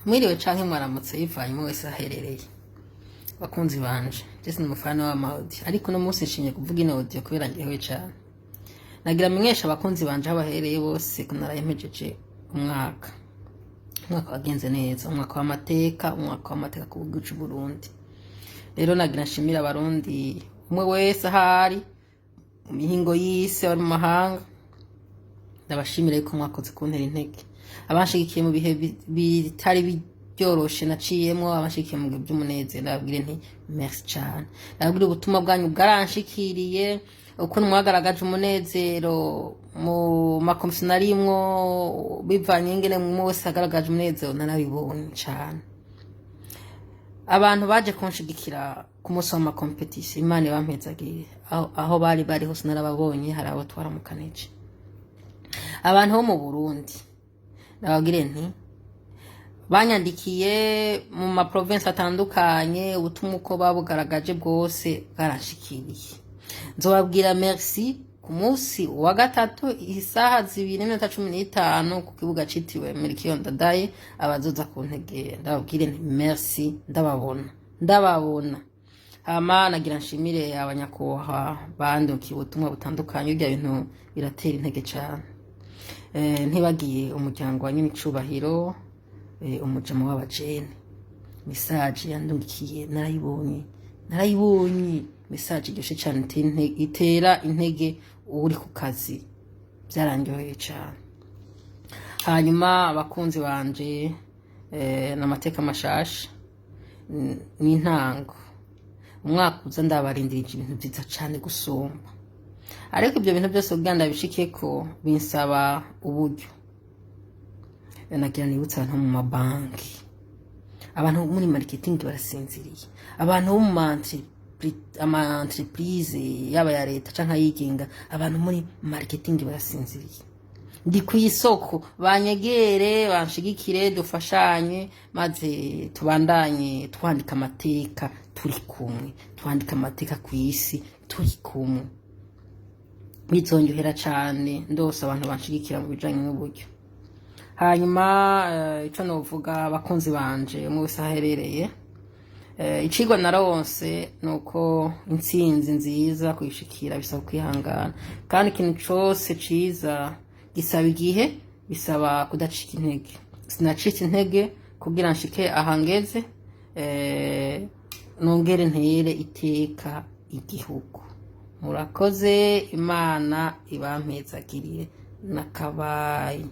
Mwiriwe canke mwaramutse bivanye mu wese aherereye. Bakunzi banje, jese n'umufana w'amaudi, ariko no munsi nshimye kuvuga ino audio kubera ngewe cyane. Nagira menyesha abakunzi banje abahereye bose ko narayempejeje umwaka wagenze neza, umwaka w'amateka ku gihugu cy'u Burundi. Rero nagira nshimira abarundi umwe wese ahari mu mihingo y'isi bari mu mahanga. Ndabashimira yuko mwakoze kuntera intege. Abanshigikiye mu bihe bitari byoroshe naciyemo, abanshigikiye mu gihe by'umunezero, ndababwire nti merci cyane. Ndababwire ubutumwa bwanyu bwaranshikiriye, uko mwagaragaje umunezero mu makomisionarimwo bivanye ingene mwose agaragaje umunezero, narabibonye cyane. Abantu baje kunshigikira ku munsi wa competition, Imana ibampezagiye aho bari hose narababonye, hari abo twaramukanije. Abantu bo mu Burundi ndababwire nti banyandikiye mu ma province atandukanye, ubutumwa uko babugaragaje bwose bwaranshikiriye. Nzobabwira merci ku munsi wa gatatu isaha 2:15 ku kibuga citiwe Melchior Ndadaye, abazoza kuntegera ndababwire nti merci, ndababona. Hama nagira nshimire abanyakoha bandukiye ubutumwa butandukanye, ibyo bintu biratera intege cyane. Ntibagiye umuryango wa nyimicubahiro, umujama w'abajene, message yandukiye narayibonye message iryoshe cyane itera intege uri ku kazi, byarandyoheye cyane. Hanyuma abakunzi banje n'amateka mashasha n'intango, umwaka uza ndabarindirije ibintu byiza cyane gusumba. Ariko ibyo bintu byose uganda bishikeko binsaba uburyo. Nagira nibutsa abantu mu mabanki, abantu muri marketing barasinziriye, abantu mu entreprise yaba ya leta canka yigenga, abantu muri marketing barasinziriye. Ndi ku isoko banyegere banshigikire, dufashanye maze tubandanye twandika amateka turi kumwe, twandika amateka ku isi turi kumwe. Bizonyohera cyane ndose abantu banshigikira mu bijanye n'uburyo. Hanyuma ico novuga abakunzi banje mu wese aherereye, icigwa naronse nuko intsinzi nziza kuyishikira bisaba kwihangana, kandi ikintu cyose ciza gisaba igihe, bisaba kudacika intege. Sinacitse intege kugira nshike ahangeze, nongere ntere iteka igihugu. Murakoze, Imana ibampezagirire nakabaye.